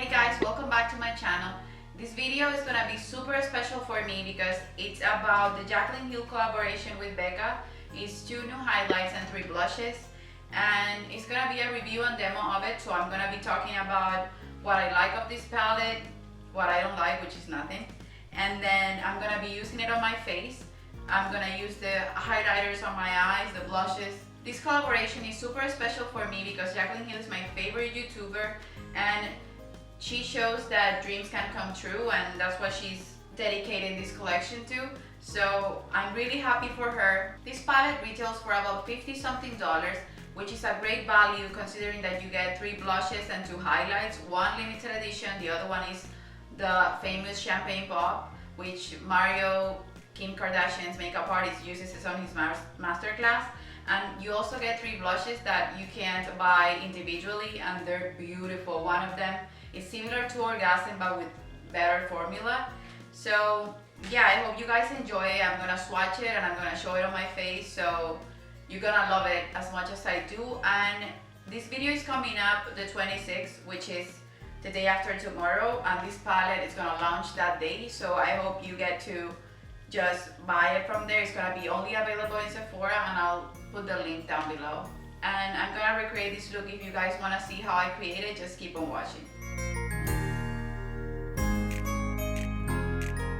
Hey guys, welcome back to my channel. This video is gonna be super special for me because it's about the Jaclyn Hill collaboration with Becca. It's 2 new highlights and 3 blushes, and it's gonna be a review and demo of it. So I'm gonna be talking about what I like of this palette, what I don't like, which is nothing, and then I'm gonna be using it on my face. I'm gonna use the highlighters on my eyes, the blushes. This collaboration is super special for me because Jaclyn Hill is my favorite YouTuber, and she shows that dreams can come true, and that's what she's dedicated this collection to. So I'm really happy for her. This palette retails for about $50 something, which is a great value considering that you get 3 blushes and 2 highlights, one limited edition, the other one is the famous Champagne Pop, which Mario, Kim Kardashian's makeup artist, uses it on his masterclass. And you also get 3 blushes that you can't buy individually, and they're beautiful. One of them is similar to Orgasm but with better formula. So yeah, I hope you guys enjoy it. I'm gonna swatch it and I'm gonna show it on my face, so you're gonna love it as much as I do. And this video is coming up the 26th, which is the day after tomorrow, and this palette is gonna launch that day, so I hope you get to just buy it from there. It's gonna be only available in Sephora, and I'll put the link down below. And I'm gonna recreate this look. If you guys wanna see how I create it, just keep on watching.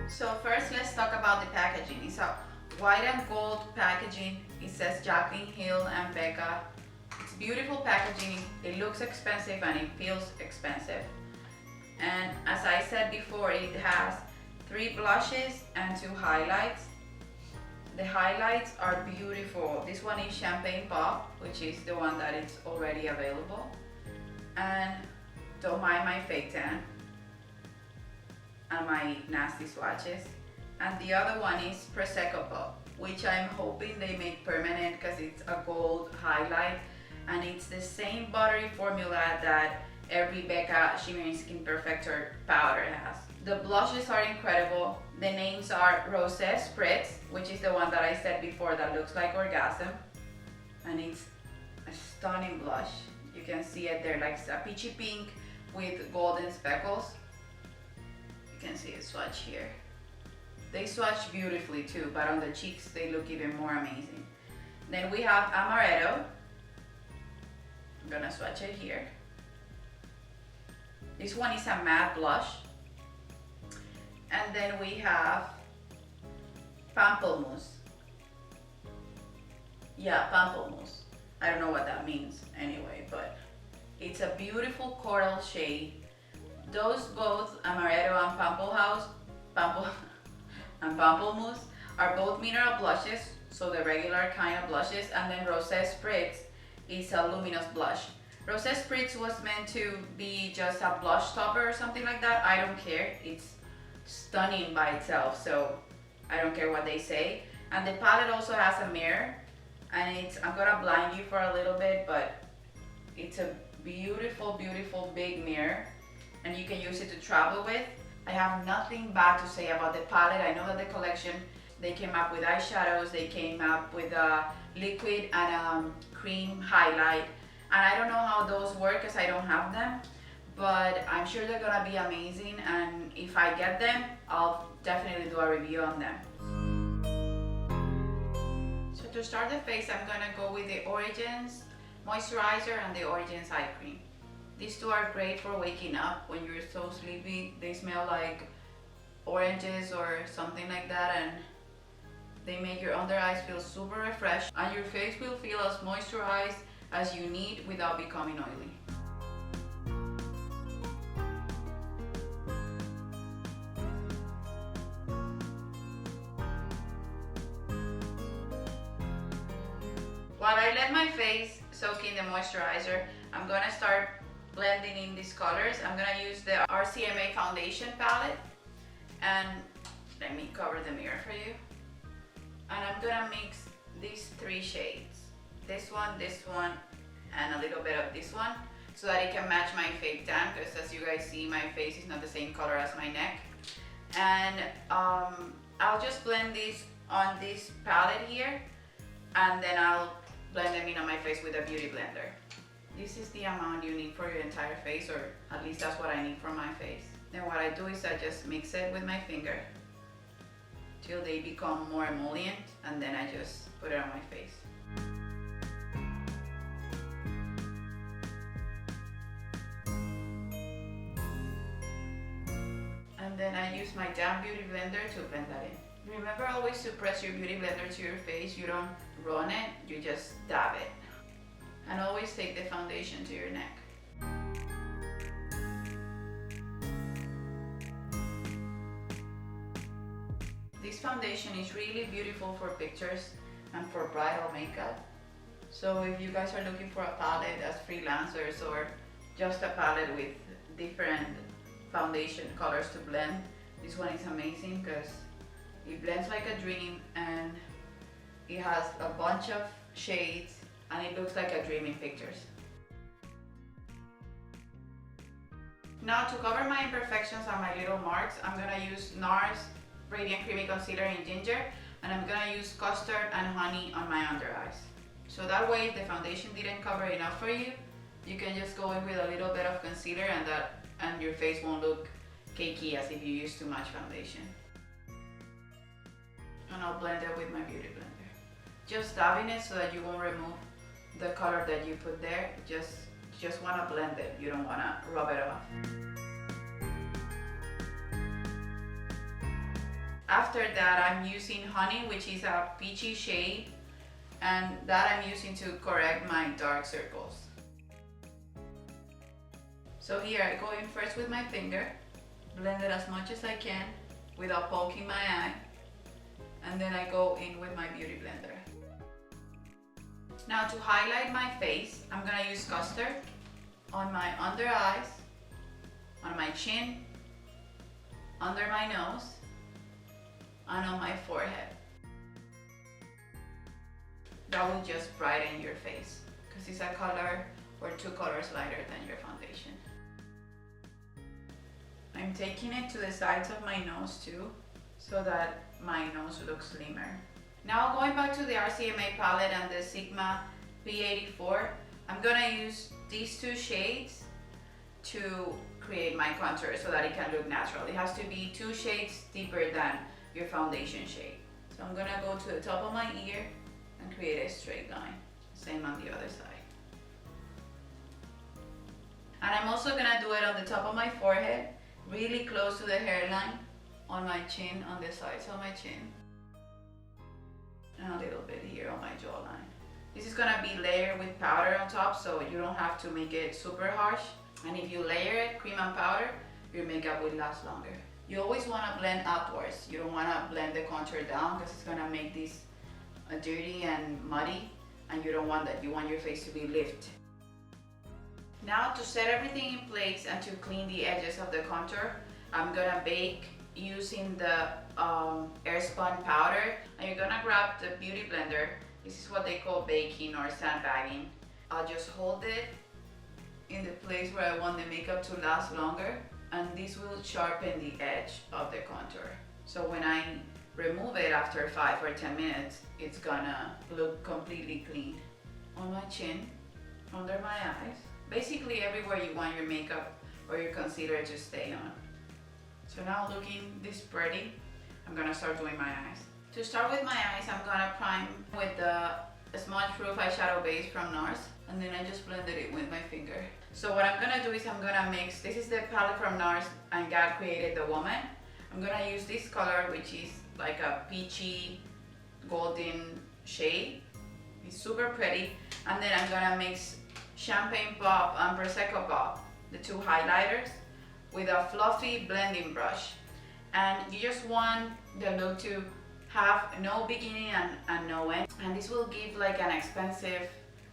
So first, let's talk about the packaging. It's a white and gold packaging. It says Jaclyn Hill and Becca. It's beautiful packaging. It looks expensive and it feels expensive. And as I said before, it has 3 blushes and 2 highlights. The highlights are beautiful. This one is Champagne Pop, which is the one that is already available. And don't mind my fake tan and my nasty swatches. And the other one is Prosecco Pop, which I'm hoping they make permanent because it's a gold highlight, and it's the same buttery formula that every Becca Shimmering Skin Perfector powder has. The blushes are incredible. The names are Rosé Spritz, which is the one that I said before that looks like Orgasm, and it's a stunning blush. You can see it there, like a peachy pink with golden speckles. You can see it swatch here. They swatch beautifully too, but on the cheeks they look even more amazing. Then we have Amaretto. I'm gonna swatch it here. This one is a matte blush. And then we have Pamplemousse. Yeah, Pamplemousse. I don't know what that means anyway, but it's a beautiful coral shade. Those both, Amaretto and Pamplemousse, are both mineral blushes, so the regular kind of blushes. And then Rosé Spritz is a luminous blush. Rosé Spritz was meant to be just a blush topper or something like that. I don't care. It's stunning by itself, so I don't care what they say. And the palette also has a mirror, and I'm gonna blind you for a little bit, but it's a beautiful, beautiful big mirror, and you can use it to travel with. I have nothing bad to say about the palette. I know that the collection, they came up with eyeshadows, they came up with a liquid and cream highlight, and I don't know how those work because I don't have them, but I'm sure they're gonna be amazing, and if I get them, I'll definitely do a review on them. So to start the face, I'm gonna go with the Origins moisturizer and the Origins eye cream. These 2 are great for waking up when you're so sleepy. They smell like oranges or something like that, and they make your under eyes feel super refreshed, and your face will feel as moisturized as you need without becoming oily. While I let my face soak in the moisturizer, I'm gonna start blending in these colors. I'm gonna use the RCMA foundation palette, and let me cover the mirror for you. And I'm gonna mix these 3 shades. This one, and a little bit of this one, so that it can match my fake tan, because as you guys see, my face is not the same color as my neck. And I'll just blend these on this palette here, and then I'll blend them in on my face with a beauty blender. This is the amount you need for your entire face, or at least that's what I need for my face. Then what I do is I just mix it with my finger till they become more emollient, and then I just put it on my face. And then I use my damn beauty blender to blend that in. Remember always to press your beauty blender to your face. You don't run it, you just dab it. And always take the foundation to your neck. This foundation is really beautiful for pictures and for bridal makeup. So if you guys are looking for a palette as freelancers, or just a palette with different foundation colors to blend, this one is amazing because it blends like a dream and it has a bunch of shades and it looks like a dream in pictures. Now to cover my imperfections and my little marks, I'm gonna use NARS Radiant Creamy Concealer in Ginger, and I'm gonna use Custard and Honey on my under eyes. So that way, if the foundation didn't cover enough for you, you can just go in with a little bit of concealer and your face won't look cakey as if you use too much foundation. And I'll blend it with my beauty blender. Just dabbing it so that you won't remove the color that you put there. Just wanna blend it, you don't wanna rub it off. After that, I'm using Honey, which is a peachy shade, and that I'm using to correct my dark circles. So here I go in first with my finger, blend it as much as I can without poking my eye, and then I go in with my beauty blender. Now to highlight my face, I'm gonna use Custard on my under eyes, on my chin, under my nose, and on my forehead. That will just brighten your face because it's a color or 2 colors lighter than your foundation. I'm taking it to the sides of my nose too, so that my nose looks slimmer. Now going back to the RCMA palette and the Sigma P84, I'm gonna use these 2 shades to create my contour so that it can look natural. It has to be 2 shades deeper than your foundation shade. So I'm gonna go to the top of my ear and create a straight line. Same on the other side. And I'm also gonna do it on the top of my forehead, really close to the hairline, on my chin, on the sides of my chin, and a little bit here on my jawline. This is gonna be layered with powder on top, so you don't have to make it super harsh. And if you layer it, cream and powder, your makeup will last longer. You always wanna blend upwards. You don't wanna blend the contour down because it's gonna make this dirty and muddy, and you don't want that. You want your face to be lifted. Now to set everything in place and to clean the edges of the contour, I'm gonna bake using the airspun powder, and you're gonna grab the beauty blender. This is what they call baking or sandbagging. I'll just hold it in the place where I want the makeup to last longer, and this will sharpen the edge of the contour. So when I remove it after 5 or 10 minutes, it's gonna look completely clean. On my chin, under my eyes, basically everywhere you want your makeup or your concealer to stay on. So now looking this pretty, I'm gonna start doing my eyes. To start with my eyes, I'm gonna prime with the Smudge Proof eyeshadow base from NARS, and then I just blended it with my finger. So what I'm gonna do is I'm gonna mix, this is the palette from NARS and God Created the Woman. I'm gonna use this color, which is like a peachy golden shade. It's super pretty. And then I'm gonna mix Champagne Pop and Prosecco Pop, the 2 highlighters, with a fluffy blending brush. And you just want the look to have no beginning and no end. And this will give like an expensive,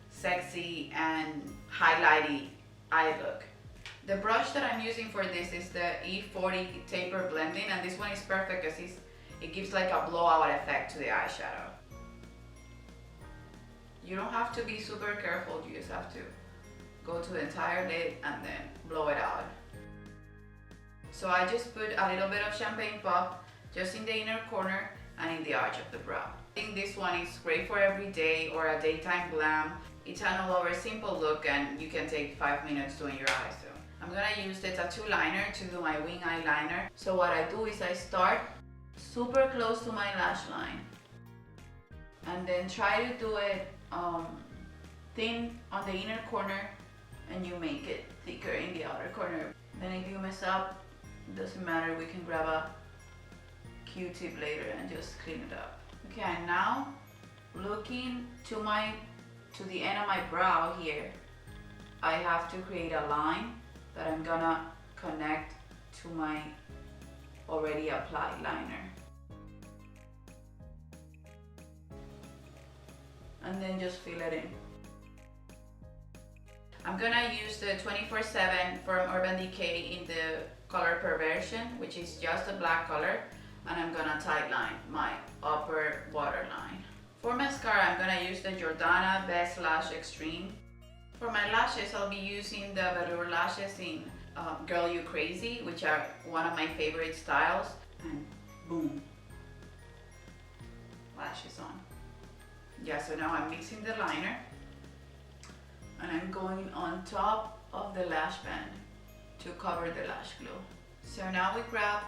sexy, and highlighty eye look. The brush that I'm using for this is the E40 Taper Blending, and this one is perfect because it gives like a blowout effect to the eyeshadow. You don't have to be super careful, you just have to go to the entire lid and then blow it out. So I just put a little bit of Champagne Pop just in the inner corner and in the arch of the brow. I think this one is great for every day or a daytime glam. It's an all over simple look and you can take 5 minutes doing your eyes. So I'm gonna use the tattoo liner to do my wing eyeliner. So what I do is I start super close to my lash line and then try to do it thin on the inner corner, and you make it thicker in the outer corner. Then if you mess up, it doesn't matter, we can grab a Q-tip later and just clean it up. Okay, and now looking to the end of my brow here, I have to create a line that I'm gonna connect to my already applied liner. And then just fill it in. I'm gonna use the 24/7 from Urban Decay in the color Perversion, which is just a black color, and I'm gonna tightline my upper waterline. For mascara, I'm gonna use the Jordana Best Lash Extreme. For my lashes, I'll be using the velour lashes in Girl You Crazy, which are one of my favorite styles. And boom, lashes on. Yeah, so now I'm mixing the liner and I'm going on top of the lash band to cover the lash glue. So now we grab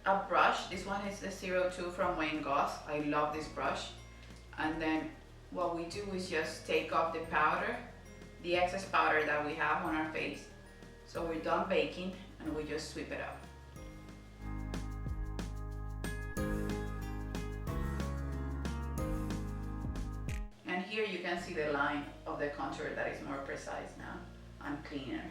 a brush. This one is the 02 from Wayne Goss. I love this brush. And then what we do is just take off the powder, the excess powder that we have on our face. So we're done baking and we just sweep it up. And here you can see the line of the contour that is more precise now and cleaner.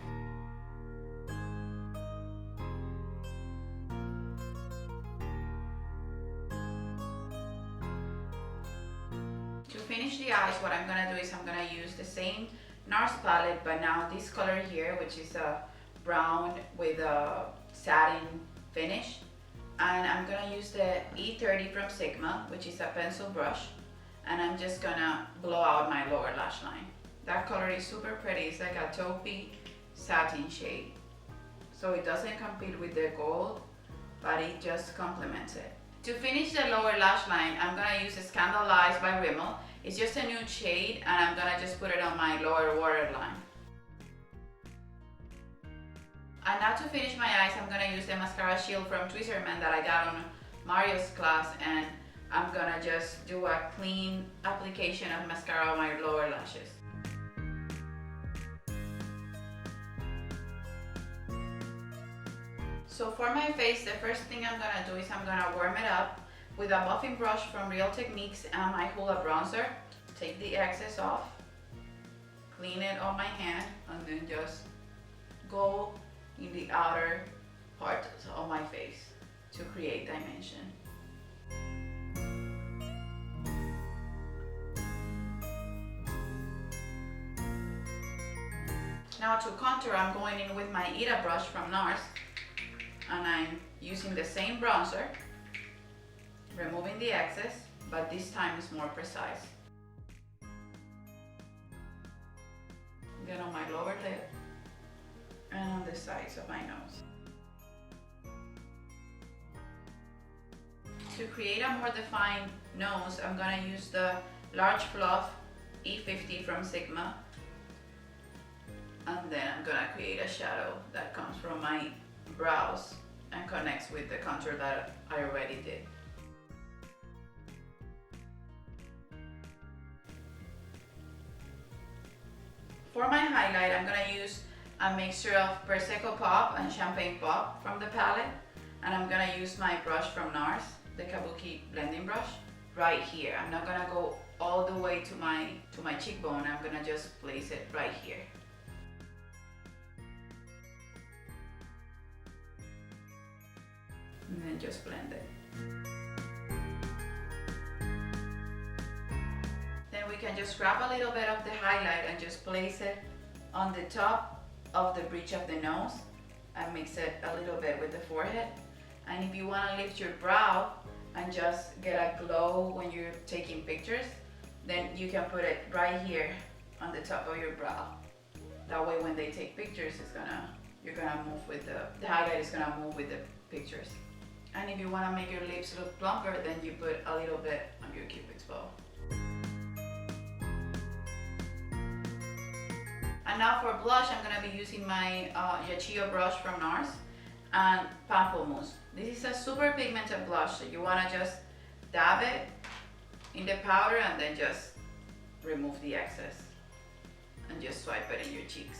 To finish the eyes, what I'm gonna do is I'm gonna use the same NARS palette, but now this color here, which is a brown with a satin finish. And I'm gonna use the E30 from Sigma, which is a pencil brush. And I'm just gonna blow out my lower lash line. That color is super pretty. It's like a taupey satin shade. So it doesn't compete with the gold, but it just complements it. To finish the lower lash line, I'm gonna use Scandalized by Rimmel. It's just a nude shade and I'm gonna just put it on my lower waterline. And now to finish my eyes, I'm gonna use the Mascara Shield from Twizzerman that I got on Mario's class, and I'm gonna just do a clean application of mascara on my lower lashes. So for my face, the first thing I'm gonna do is I'm gonna warm it up with a buffing brush from Real Techniques and my Hoola bronzer. Take the excess off, clean it on my hand, and then just go in the outer part of my face to create dimension. Now to contour, I'm going in with my Ita brush from NARS, and I'm using the same bronzer, removing the excess, but this time it's more precise. Get on my lower lip and on the sides of my nose. To create a more defined nose, I'm gonna use the Large Fluff E50 from Sigma. And then I'm gonna create a shadow that comes from my brows and connects with the contour that I already did. For my highlight, I'm gonna use a mixture of Prosecco Pop and Champagne Pop from the palette. And I'm gonna use my brush from NARS, the Kabuki blending brush, right here. I'm not gonna go all the way to my cheekbone. I'm gonna just place it right here. And then just blend it. Then we can just grab a little bit of the highlight and just place it on the top of the bridge of the nose and mix it a little bit with the forehead. And if you want to lift your brow and just get a glow when you're taking pictures, then you can put it right here on the top of your brow. That way when they take pictures, you're gonna move with the highlight is gonna move with the pictures. And if you want to make your lips look plumper, then you put a little bit on your cupid's bow. And now for blush, I'm gonna be using my Yachio brush from NARS and Pamplemousse. This is a super pigmented blush, so you wanna just dab it in the powder and then just remove the excess and just swipe it in your cheeks.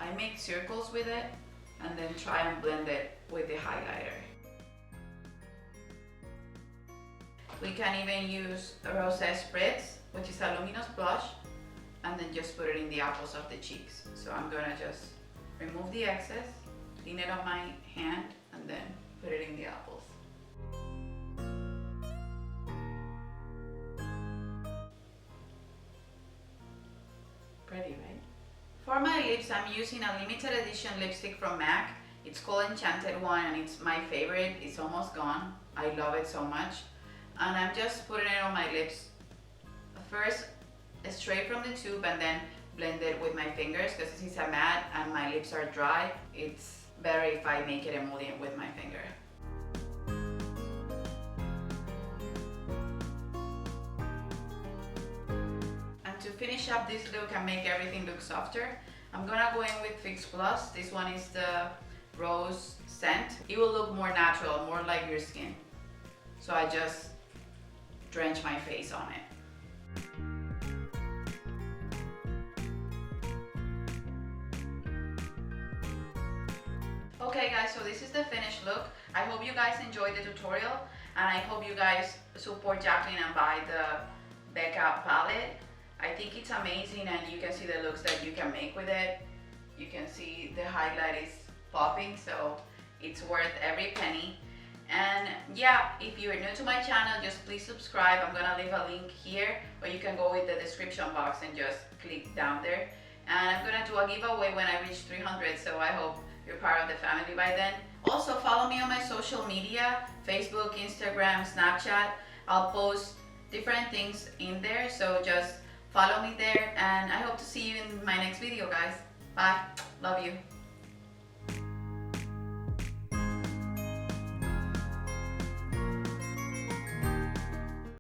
I make circles with it and then try and blend it with the highlighter. We can even use a Rosé Spritz, which is a luminous blush, and then just put it in the apples of the cheeks. So I'm gonna just remove the excess, clean it on my hand, and then put it in the apples. Pretty, right? For my lips, I'm using a limited edition lipstick from MAC. It's called Enchanted One and it's my favorite. It's almost gone. I love it so much. And I'm just putting it on my lips. First, straight from the tube and then blend it with my fingers because this is a matte and my lips are dry. It's better if I make it emollient with my finger. And to finish up this look and make everything look softer, I'm gonna go in with Fix Plus. This one is the rose scent. It will look more natural, more like your skin. So I just drench my face on it. Okay guys, so this is the finished look. I hope you guys enjoyed the tutorial and I hope you guys support Jaclyn and buy the Becca palette. I think it's amazing and you can see the looks that you can make with it. You can see the highlight is popping, so it's worth every penny. And yeah, if you're new to my channel, just please subscribe. I'm gonna leave a link here, or you can go with the description box and just click down there. And I'm gonna do a giveaway when I reach 300, so I hope you're part of the family by then. Also follow me on my social media, Facebook, Instagram, Snapchat. I'll post different things in there, so just follow me there and I hope to see you in my next video, guys. Bye, love you.